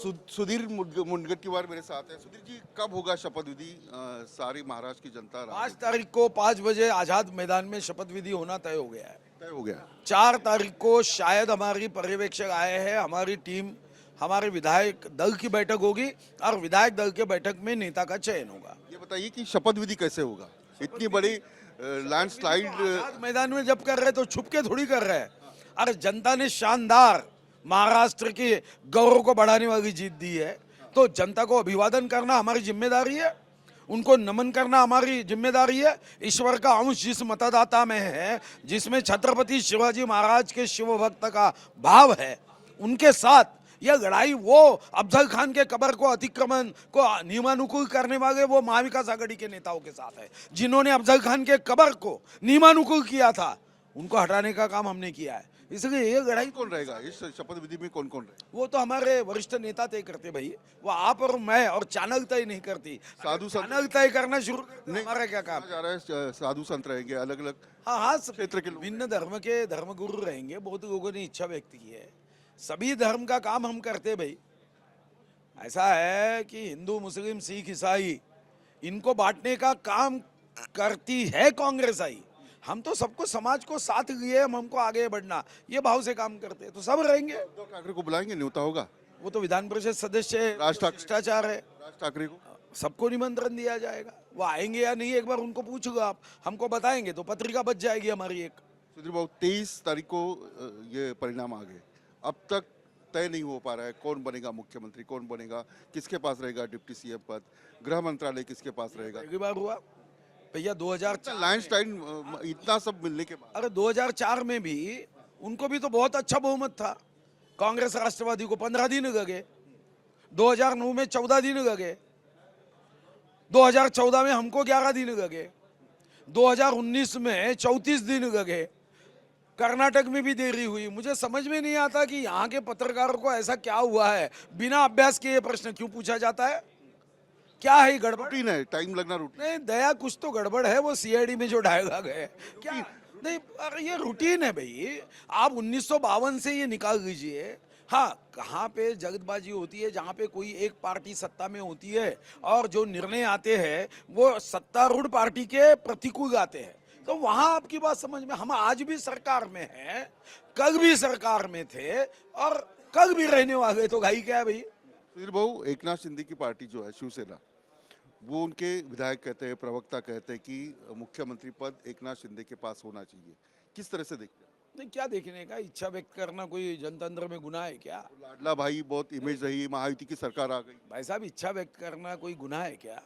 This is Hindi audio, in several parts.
सुधीर मुनगंटीवार मेरे साथ है। सुधीर जी, कब होगा शपथ विधि? सारी महाराष्ट्र की जनता 5 तारीख को 5 बजे आजाद मैदान में शपथ विधि होना तय हो गया है। तय हो गया। 4 तारीख को शायद हमारी पर्यवेक्षक आए हैं, हमारी टीम, हमारे विधायक दल की बैठक होगी और विधायक दल के बैठक में नेता का चयन होगा। ये बताइए कि शपथ विधि कैसे होगा? इतनी बड़ी लैंडस्लाइड आजाद मैदान में जब कर रहे तो छुप के थोड़ी कर रहे हैं। अरे जनता ने शानदार महाराष्ट्र के गौरव को बढ़ाने वाली जीत दी है, तो जनता को अभिवादन करना हमारी जिम्मेदारी है, उनको नमन करना हमारी जिम्मेदारी है। ईश्वर का अंश जिस मतदाता में है, जिसमें छत्रपति शिवाजी महाराज के शिव भक्त का भाव है, उनके साथ यह लड़ाई वो अफजल खान के कब्र को अतिक्रमण को नियमानुकूल करने वाले वो महाविकास आघाड़ी के नेताओं के साथ है, जिन्होंने अफजल खान के कब्र को नियमानुकूल किया था, उनको हटाने का काम हमने किया है। इसलिए ये लड़ाई कौन रहेगा इस शपथ विधि में? कौन कौन रहेगा? वो तो हमारे वरिष्ठ नेता तय करते भाई, वो आप और मैं और चैनल तय नहीं करती। साधु संत चैनल तय करना शुरू कर, हमारा क्या काम? कहा जा रहा है साधु संत रहेंगे, अलग अलग हाँ हाँ, क्षेत्र के लोग। भिन्न धर्म के धर्मगुरु रहेंगे। बहुत लोगों ने इच्छा व्यक्त की है, सभी धर्म का काम हम करते भाई। ऐसा है कि हिंदू, मुस्लिम, सिख, ईसाई, इनको बांटने का काम करती है कांग्रेस आई। हम तो सबको, समाज को साथ लिए हमको आगे बढ़ना, ये भाव से काम करते हैं, तो सब रहेंगे। उद्धव ठाकरे को बुलाएंगे? न्योता होगा? वो तो विधान परिषद सदस्य है, राज ठाकरे। भ्रष्टाचार है, राज ठाकरे को सबको निमंत्रण दिया जाएगा। वो आएंगे या नहीं एक बार उनको पूछूंगा, आप हमको बताएंगे तो पत्रिका बच जाएगी हमारी एक। सुधीर बाबू, 23 तारीख को ये परिणाम आ गए, अब तक तय नहीं हो पा रहा है कौन बनेगा मुख्यमंत्री, कौन बनेगा, किसके पास रहेगा डिप्टी सीएम पद, गृह मंत्रालय किसके पास रहेगा? पहली बार हुआ भैया 2004 लैंडस्लाइड इतना सब मिलने के बाद। अरे 2004 में भी उनको भी तो बहुत अच्छा बहुमत था, कांग्रेस राष्ट्रवादी को 15 दिन लगे, 2009 में 14 दिन लगे, 2014 में हमको 11 दिन लगे, 2019 में 34 दिन लगे, कर्नाटक में भी देरी हुई। मुझे समझ में नहीं आता कि यहाँ के पत्रकारों को ऐसा क्या हुआ है, बिना अभ्यास के ये प्रश्न क्यों पूछा जाता है? क्या है गड़बड़? रूटीन है, टाइम लगना रूटीन। नहीं दया, कुछ तो गड़बड़ है। वो सीआईडी में जो डायलॉग है क्या? नहीं, अरे ये रूटीन है भाई। आप 1952 से ये निकाल लीजिए। हाँ, कहाँ पे जल्दबाजी होती है, जहाँ पे कोई एक पार्टी सत्ता में होती है और जो निर्णय आते हैं वो सत्तारूढ़ पार्टी के प्रतिकूल आते हैं, तो वहां आपकी बात समझ में। हम आज भी सरकार में हैं, कल भी सरकार में थे और कल भी रहने वाले, तो घाई क्या है भाई? सुधीर बाबू, एकनाथ शिंदे की पार्टी जो है शिवसेना, वो उनके विधायक कहते हैं, प्रवक्ता कहते हैं कि मुख्यमंत्री पद एकनाथ शिंदे के पास होना चाहिए। किस तरह से देखते हैं? नहीं, क्या देखने का? इच्छा व्यक्त करना कोई जनतंत्र में गुनाह है क्या? लाडला भाई बहुत इमेज रही, महायुति की सरकार आ गई। भाई साहब, इच्छा व्यक्त करना कोई गुनाह है क्या?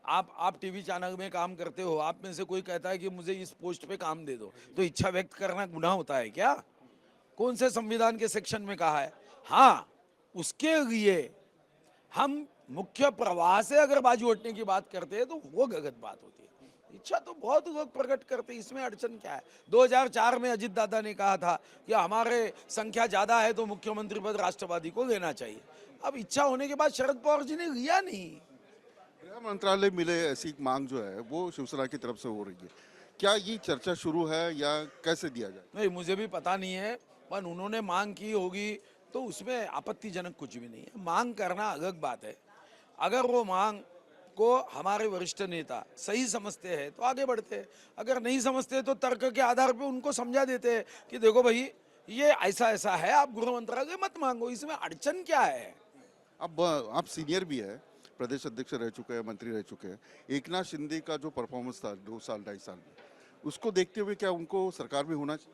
आप टीवी चैनल में काम करते हो, आप में से कोई कहता है कि मुझे इस पोस्ट पे काम दे दो, तो इच्छा व्यक्त करना गुनाह होता है क्या? कौन से संविधान के सेक्शन में कहा है? हाँ, उसके लिए हम मुख्य प्रवाह से अगर बाजू हटने की बात करते हैं तो वो गलत बात होती है। इच्छा तो बहुत लोग प्रकट करते हैं, इसमें अड़चन क्या है? 2004 में अजित दादा ने कहा था कि हमारे संख्या ज्यादा है तो मुख्यमंत्री पद राष्ट्रवादी को लेना चाहिए। अब इच्छा होने के बाद शरद पवार जी ने लिया नहीं। गृह मंत्रालय मिले ऐसी मांग जो है वो शिवसेना की तरफ से हो रही है, क्या ये चर्चा शुरू है या कैसे दिया जाए? नहीं, मुझे भी पता नहीं है, पर उन्होंने मांग की होगी तो उसमें आपत्तिजनक कुछ भी नहीं है। मांग करना अलग बात है, अगर वो मांग को हमारे वरिष्ठ नेता सही समझते हैं तो आगे बढ़ते हैं, अगर नहीं समझते तो तर्क के आधार पे उनको समझा देते हैं कि देखो भाई ये ऐसा ऐसा है, आप गृह मंत्रालय मत मांगो, इसमें अड़चन क्या है? अब आप सीनियर भी है, प्रदेश अध्यक्ष रह चुके हैं, मंत्री रह चुके हैं। एकनाथ शिंदे का जो परफॉर्मेंस था 2 साल 2.5 साल में, उसको देखते हुए क्या उनको सरकार में होना चाहिए?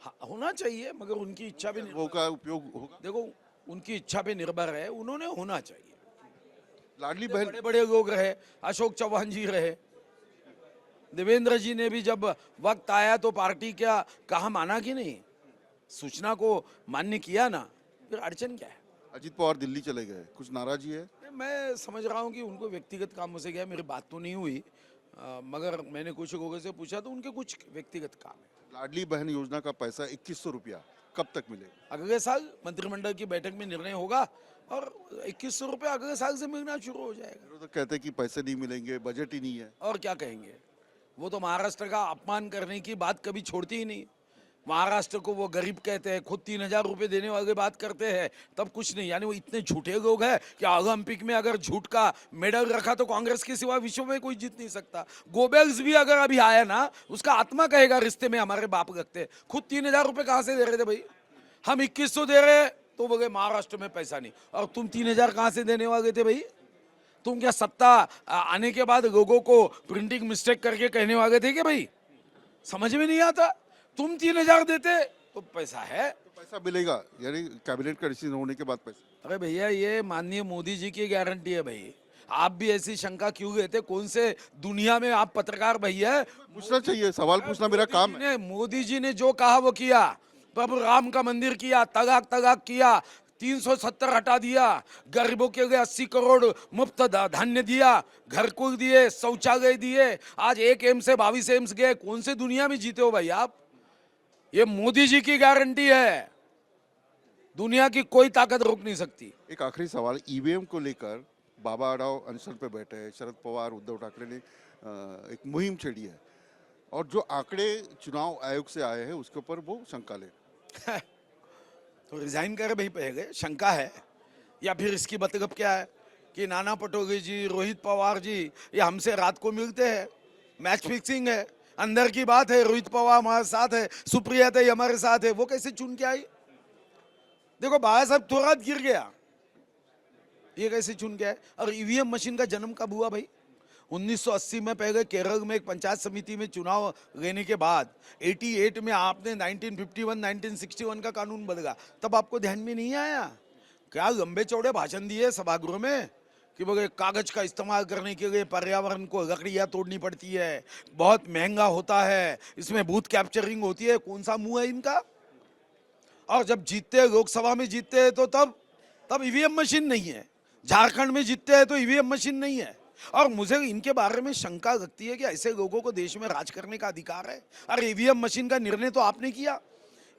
हाँ, होना चाहिए, मगर उनकी इच्छा भी वो का उपयोग होगा? देखो, उनकी इच्छा पे निर्भर है, उन्होंने होना चाहिए। लाडली बहन बड़े बड़े लोग रहे, अशोक चौहान जी रहे, देवेंद्र जी ने भी जब वक्त आया तो पार्टी क्या कहा, माना कि नहीं, सूचना को मान्य किया ना, फिर अड़चन क्या है? अजित पवार दिल्ली चले गए, कुछ नाराजगी है? मैं समझ रहा हूँ कि उनको व्यक्तिगत कामों से गया, मेरी बात तो नहीं हुई, मगर मैंने कुछ लोगों से पूछा तो उनके कुछ व्यक्तिगत काम है। लाडली बहन योजना का पैसा 2100 रुपया कब तक मिलेगा? अगले साल मंत्रिमंडल की बैठक में निर्णय होगा और 2100 रुपये अगले साल से मिलना शुरू हो जाएगा। तो कहते हैं कि पैसे नहीं मिलेंगे, बजट ही नहीं है। और क्या कहेंगे? वो तो महाराष्ट्र का अपमान करने की बात कभी छोड़ती ही नहीं। महाराष्ट्र को वो गरीब कहते हैं, खुद 3,000 रुपए देने वाले बात करते हैं, तब कुछ नहीं। यानी वो इतने झूठे लोग हैं कि ओलंपिक में अगर झूठ का मेडल रखा तो कांग्रेस के सिवा विश्व में कोई जीत नहीं सकता। गोबेल्स भी अगर अभी आया ना, उसका आत्मा कहेगा रिश्ते में हमारे बाप लगते हैं। खुद 3,000 रुपए कहाँ से दे रहे थे भाई? हम 2100 दे रहे तो बोले महाराष्ट्र में पैसा नहीं, और तुम 3,000 कहाँ से देने वाले थे भाई? तुम क्या सत्ता आने के बाद लोगों को प्रिंटिंग मिस्टेक करके कहने वाले थे कि भाई? समझ में नहीं आता। तुम 3,000 देते तो पैसा है। तो पैसा मिलेगा, यानी कैबिनेट का डिसीजन होने के बाद पैसा। अरे भैया, ये माननीय मोदी जी की गारंटी है भाई। आप भी ऐसी शंका क्यों लेते? कौन से दुनिया में आप पत्रकार भैया? पूछना चाहिए, सवाल पूछना मेरा काम है। मोदी जी ने जो कहा वो किया। प्रभु राम का मंदिर किया, तलाक तलाक किया, 370 हटा दिया, गरीबों के लिए 80 करोड़ मुफ्त धान्य दिया, घर को दिए, शौचालय दिए, आज 1 एम्स से 22 एम्स गए। कौन से दुनिया में जीते हो भाई आप? ये मोदी जी की गारंटी है, दुनिया की कोई ताकत रोक नहीं सकती। एक आखिरी सवाल, ईवीएम को लेकर बाबा आड़ाव अनशन पे बैठे हैं। शरद पवार, उद्धव ठाकरे ने एक मुहिम छेड़ी है, और जो आंकड़े चुनाव आयोग से आए हैं उसके ऊपर वो शंका ले। तो रिजाइन करे भाई, पहले शंका है, या फिर इसकी मतलब क्या है कि नाना पटोले जी, रोहित पवार जी ये हमसे रात को मिलते हैं, मैच फिक्सिंग है, अंदर की बात है। रोहित पवार हमारे साथ है, सुप्रिया तई हमारे साथ है, वो कैसे चुन के आई? देखो बाबा साहब थोड़ा गिर गया, ये कैसे चुन के आए? और ईवीएम मशीन का जन्म कब हुआ भाई? 1980 में पहले केरल में एक पंचायत समिति में चुनाव लेने के बाद 88 में आपने 1951 1961 का कानून बदला, तब आपको ध्यान में नहीं आया? क्या लंबे चौड़े भाषण दिए सभागृह में कि बोले कागज का इस्तेमाल करने के लिए पर्यावरण को लकड़ियां तोड़नी पड़ती है, बहुत महंगा होता है, इसमें बूथ कैप्चरिंग होती है। कौन सा मुंह है इनका? और जब जीतते हैं, लोकसभा में जीतते हैं, तो तब ईवीएम मशीन नहीं है। झारखंड में जीतते हैं तो ईवीएम मशीन नहीं है। और मुझे इनके बारे में शंका लगती है कि ऐसे लोगों को देश में राज करने का अधिकार है। अरे ईवीएम मशीन का निर्णय तो आपने किया,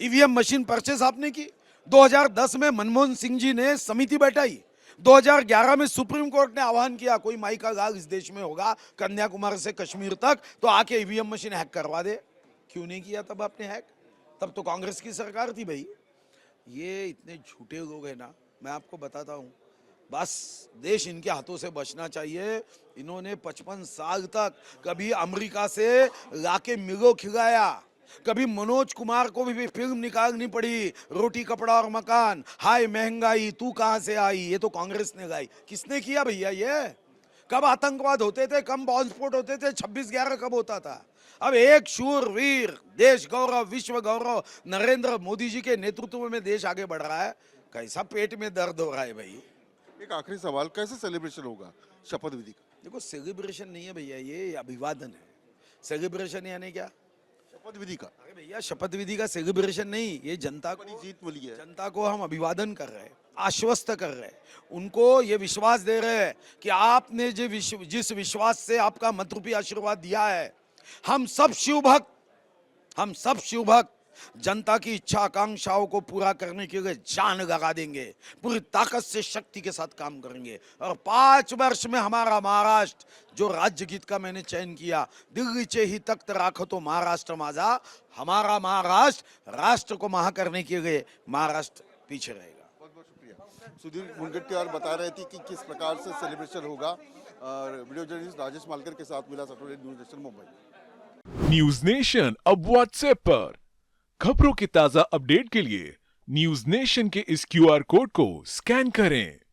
ईवीएम मशीन परचेस आपने की। 2010 में मनमोहन सिंह जी ने समिति बैठाई, 2011 में सुप्रीम कोर्ट ने आह्वान किया, कोई माई का गाल इस देश में होगा कन्याकुमारी से कश्मीर तक तो आके ईवीएम मशीन हैक करवा दे। क्यों नहीं किया तब आपने हैक? तब तो कांग्रेस की सरकार थी भाई। ये इतने झूठे लोग हैं ना, मैं आपको बताता हूँ। बस देश इनके हाथों से बचना चाहिए। इन्होंने 55 साल तक कभी अमेरिका से लाके मिलो खिलाया, कभी मनोज कुमार को भी फिल्म निकालनी पड़ी, रोटी कपड़ा और मकान, हाय महंगाई तू कहां से आई, ये तो कांग्रेस ने गाई। किसने किया भैया ये? कब आतंकवाद होते थे, कब बॉम्ब स्फोट होते थे, 26/11 कब होता था? अब एक शूरवीर, देश गौरव, विश्व गौरव नरेंद्र मोदी जी के नेतृत्व में देश आगे बढ़ रहा है। कैसा पेट में दर्द हो रहा है भाई? एक आखिरी सवाल, कैसे सेलिब्रेशन होगा शपथ विधि का? देखो सेलिब्रेशन नहीं है भैया, ये अभिवादन है। सेलिब्रेशन यानी क्या? शपथ विधि का। अरे भैया, शपथ विधि का सेलिब्रेशन नहीं, ये जनता बड़ी को, जीत मिली है। जनता को हम अभिवादन कर रहे हैं, आश्वस्त कर रहे हैं, उनको ये विश्वास दे रहे हैं कि आपने जिस विश्वास से आपका मतरूपी आशीर्वाद दिया है, हम सब शिव भक्त जनता की इच्छा आकांक्षाओं को पूरा करने के लिए जान लगा देंगे, पूरी ताकत से शक्ति के साथ काम करेंगे। और 5 वर्ष में हमारा महाराष्ट्र, जो राज्य गीत का मैंने चयन किया, दिल्लीचे ही तख्त राखो तो महाराष्ट्र माझा, हमारा महाराष्ट्र राष्ट्र को महा करने के लिए महाराष्ट्र पीछे रहेगा। बहुत बहुत शुक्रिया। सुधीर मुनगंटीवार बता रहे थे कि किस प्रकार से सेलिब्रेशन होगा। और वीडियो जर्नलिस्ट राजेश मालकर के साथ मिला Saturday news nation Mumbai. News nation अब व्हाट्सएप पर खबरों के ताजा अपडेट के लिए न्यूज नेशन के इस क्यूआर कोड को स्कैन करें